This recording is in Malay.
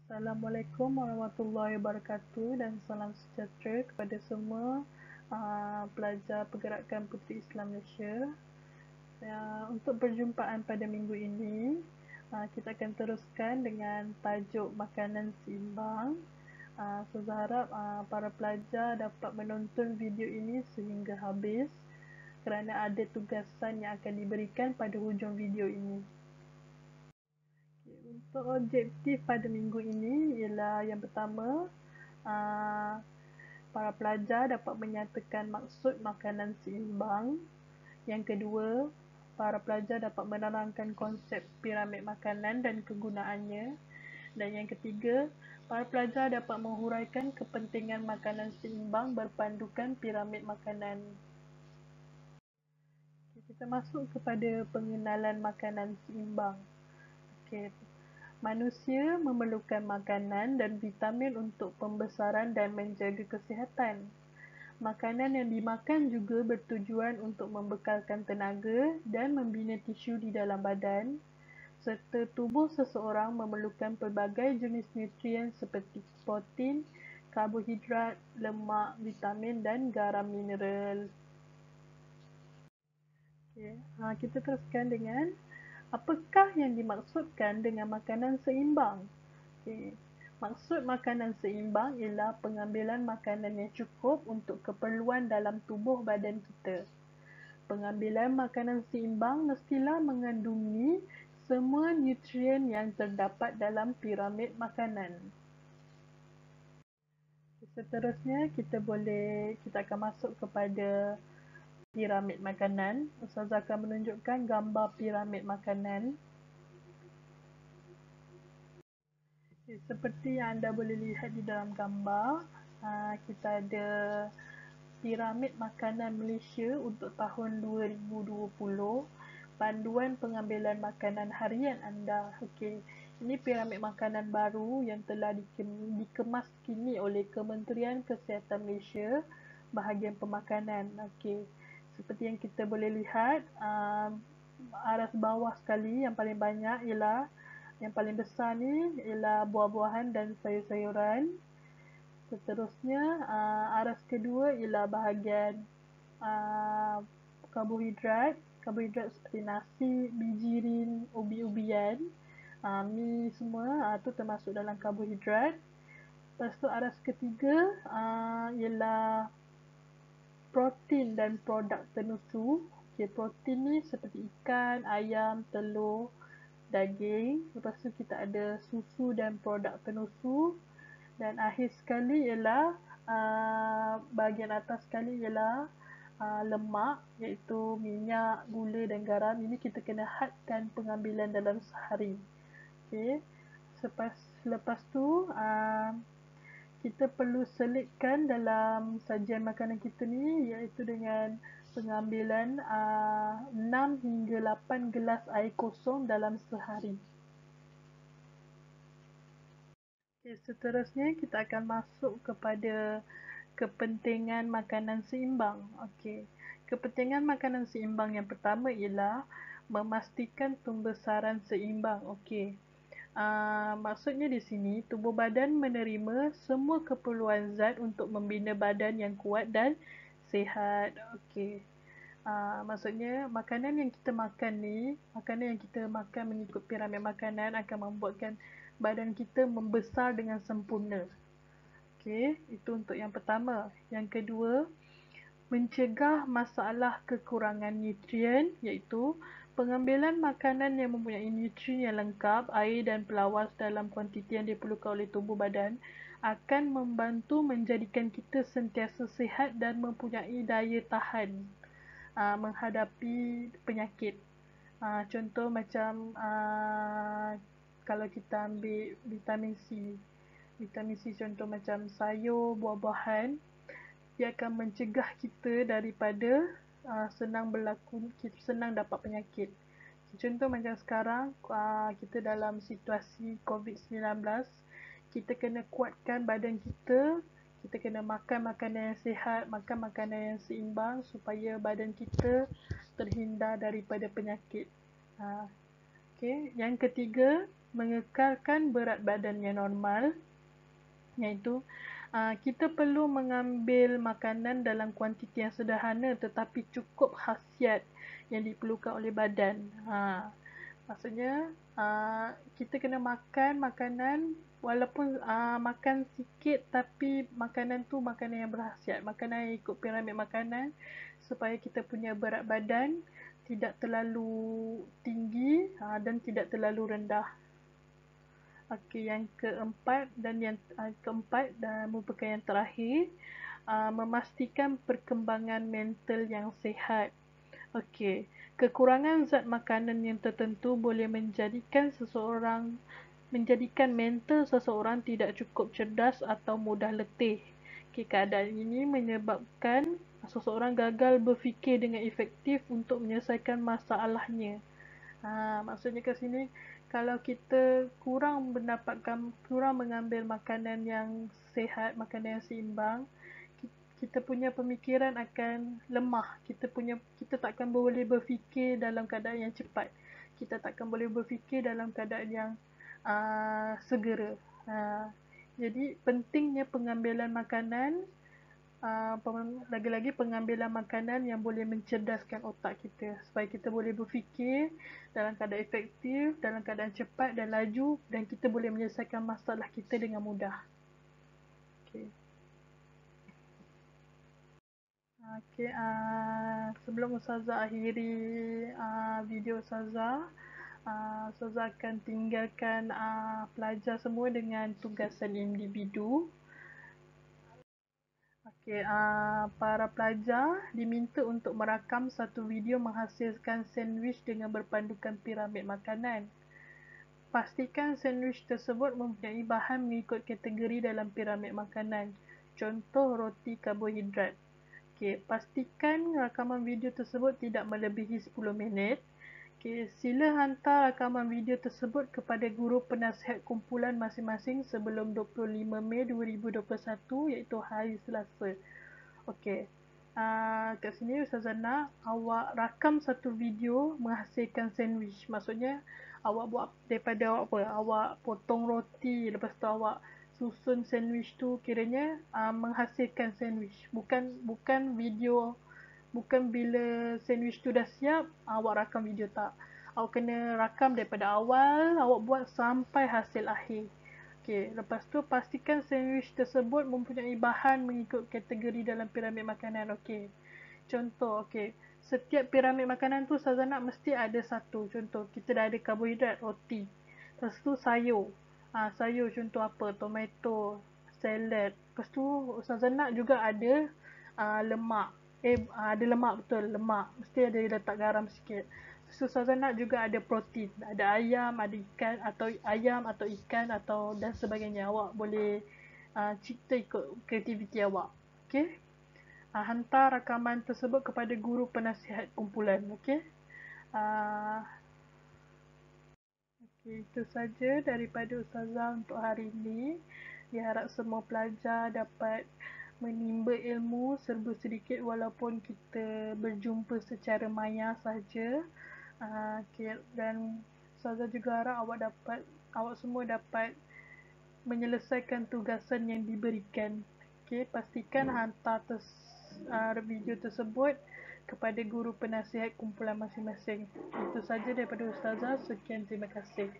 Assalamualaikum warahmatullahi wabarakatuh dan salam sejahtera kepada semua pelajar Pergerakan Puteri Islam Malaysia. Untuk perjumpaan pada minggu ini, kita akan teruskan dengan tajuk makanan seimbang. Saya harap para pelajar dapat menonton video ini sehingga habis kerana ada tugasan yang akan diberikan pada hujung video ini. Untuk objektif pada minggu ini ialah yang pertama, para pelajar dapat menyatakan maksud makanan seimbang. Yang kedua, para pelajar dapat menerangkan konsep piramid makanan dan kegunaannya. Dan yang ketiga, para pelajar dapat menghuraikan kepentingan makanan seimbang berpandukan piramid makanan. Kita masuk kepada pengenalan makanan seimbang. Manusia memerlukan makanan dan vitamin untuk pembesaran dan menjaga kesihatan. Makanan yang dimakan juga bertujuan untuk membekalkan tenaga dan membina tisu di dalam badan, serta tubuh seseorang memerlukan pelbagai jenis nutrien seperti protein, karbohidrat, lemak, vitamin dan garam mineral. Kita teruskan dengan apakah yang dimaksudkan dengan makanan seimbang? Maksud makanan seimbang ialah pengambilan makanan yang cukup untuk keperluan dalam tubuh badan kita. Pengambilan makanan seimbang mestilah mengandungi semua nutrien yang terdapat dalam piramid makanan. Seterusnya kita akan masuk kepada piramid makanan. Ustazah akan menunjukkan gambar piramid makanan. Seperti yang anda boleh lihat di dalam gambar, kita ada piramid makanan Malaysia untuk tahun 2020, panduan pengambilan makanan harian anda. Ini piramid makanan baru yang telah dikemas kini oleh Kementerian Kesihatan Malaysia, bahagian pemakanan. Seperti yang kita boleh lihat, aras bawah sekali yang paling banyak ialah, yang paling besar ni ialah buah-buahan dan sayur-sayuran. Seterusnya, aras kedua ialah bahagian karbohidrat seperti nasi, bijirin, ubi-ubian, mi semua tu termasuk dalam karbohidrat. Lepas tu aras ketiga ialah protein dan produk tenusu. Protein ni seperti ikan, ayam, telur, daging. Lepas tu kita ada susu dan produk tenusu. Dan akhir sekali ialah bahagian atas sekali ialah lemak, iaitu minyak, gula dan garam. Ini kita kena hadkan pengambilan dalam sehari. Lepas tu kita perlu selitkan dalam sajian makanan kita ni, iaitu dengan pengambilan 6 hingga 8 gelas air kosong dalam sehari. Seterusnya kita akan masuk kepada kepentingan makanan seimbang. Kepentingan makanan seimbang yang pertama ialah memastikan pembesaran seimbang. Maksudnya di sini, tubuh badan menerima semua keperluan zat untuk membina badan yang kuat dan sihat. Maksudnya makanan yang kita makan mengikut piramid makanan akan membuatkan badan kita membesar dengan sempurna. Itu untuk yang pertama. Yang kedua, mencegah masalah kekurangan nutrien, iaitu pengambilan makanan yang mempunyai nutrien yang lengkap, air dan pelawas dalam kuantiti yang diperlukan oleh tubuh badan akan membantu menjadikan kita sentiasa sihat dan mempunyai daya tahan menghadapi penyakit. Contoh macam kalau kita ambil vitamin C contoh macam sayur, buah-buahan, dia akan mencegah kita daripada senang dapat penyakit. Contoh macam sekarang kita dalam situasi COVID-19, kita kena kuatkan badan kita. Kita kena makan makanan yang sihat, makan makanan yang seimbang supaya badan kita terhindar daripada penyakit. Yang ketiga, mengekalkan berat badan yang normal, iaitu kita perlu mengambil makanan dalam kuantiti yang sederhana tetapi cukup khasiat yang diperlukan oleh badan. Maksudnya kita kena makan makanan walaupun makan sikit, tapi makanan tu makanan yang berkhasiat, makanan yang ikut piramid makanan supaya kita punya berat badan tidak terlalu tinggi dan tidak terlalu rendah. Okey, yang keempat dan merupakan yang terakhir, memastikan perkembangan mental yang sihat. Okey, kekurangan zat makanan yang tertentu boleh menjadikan mental seseorang tidak cukup cerdas atau mudah letih. Okey, keadaan ini menyebabkan seseorang gagal berfikir dengan efektif untuk menyelesaikan masalahnya. Maksudnya kat sini, kalau kita kurang mengambil makanan yang sihat, makanan yang seimbang, kita punya pemikiran akan lemah. Kita takkan boleh berfikir dalam keadaan yang cepat. Kita takkan boleh berfikir dalam keadaan yang segera. Jadi pentingnya pengambilan makanan, lagi-lagi pengambilan makanan yang boleh mencerdaskan otak kita supaya kita boleh berfikir dalam keadaan efektif, dalam keadaan cepat dan laju, dan kita boleh menyelesaikan masalah kita dengan mudah. Okay. Okay, sebelum Ustazah akhiri video Ustazah, Ustazah akan tinggalkan pelajar semua dengan tugasan individu. Okey, para pelajar diminta untuk merakam satu video menghasilkan sandwich dengan berpandukan piramid makanan. Pastikan sandwich tersebut mempunyai bahan mengikut kategori dalam piramid makanan. Contoh roti karbohidrat. Okey, pastikan rakaman video tersebut tidak melebihi 10 minit. Okay, sila hantar rakaman video tersebut kepada guru penasihat kumpulan masing-masing sebelum 25 Mei 2021, iaitu hari Selasa. Okey. Kat sini Ustazah nak awak rakam satu video menghasilkan sandwich. Maksudnya awak buat daripada awak potong roti, lepas tu awak susun sandwich tu, kiranya menghasilkan sandwich. Bukan video. Bukan bila sandwich tu dah siap, awak rakam video, tak. Awak kena rakam daripada awal, awak buat sampai hasil akhir. Okey, lepas tu pastikan sandwich tersebut mempunyai bahan mengikut kategori dalam piramid makanan. Okey. Contoh, okey. Setiap piramid makanan tu Ustazah nak mesti ada satu. Contoh, kita dah ada karbohidrat, roti. Lepas tu sayur. Sayur contoh apa? Tomato, salad. Lepas tu Ustazah nak juga ada lemak. Ada lemak, betul, lemak. Mesti ada letak garam sikit. So, Ustazah nak juga ada protein. Ada ayam, ada ikan, atau ayam atau ikan atau dan sebagainya. Awak boleh cipta ikut kreativiti awak. Okey? Hantar rakaman tersebut kepada guru penasihat kumpulan. Okey? Okey, itu saja daripada Ustazah untuk hari ini. Diharap semua pelajar dapat menimba ilmu serba sedikit walaupun kita berjumpa secara maya saja. Okay, dan Ustazah juga harap awak semua dapat menyelesaikan tugasan yang diberikan. Okay, pastikan hantar video tersebut kepada guru penasihat kumpulan masing-masing. Itu saja daripada Ustazah. Sekian, terima kasih.